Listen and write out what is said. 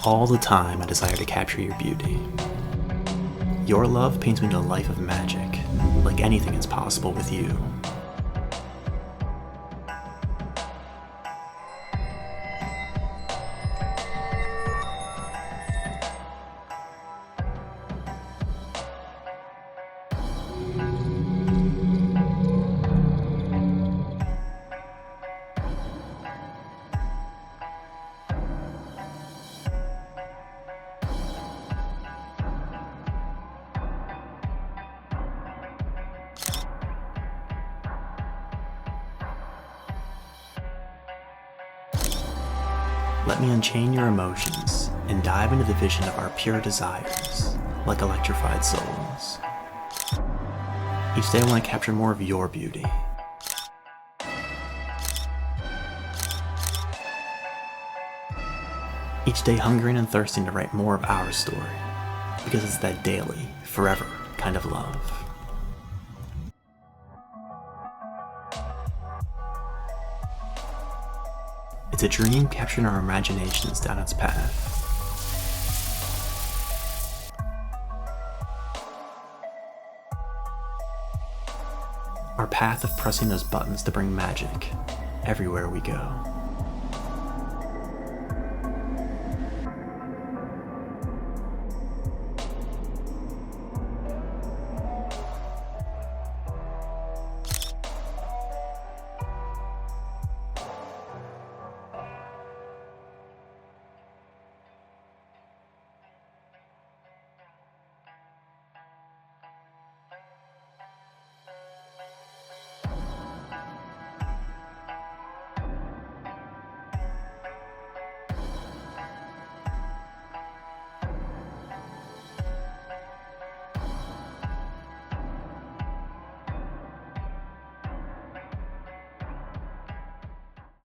All the time I desire to capture your beauty. Your love paints me into a life of magic, like anything is possible with you. Let me unchain your emotions and dive into the vision of our pure desires, like electrified souls. Each day I want to capture more of your beauty. Each day hungering and thirsting to write more of our story, because it's that daily, forever kind of love. It's a dream capturing our imaginations down its path. Our path of pressing those buttons to bring magic everywhere we go.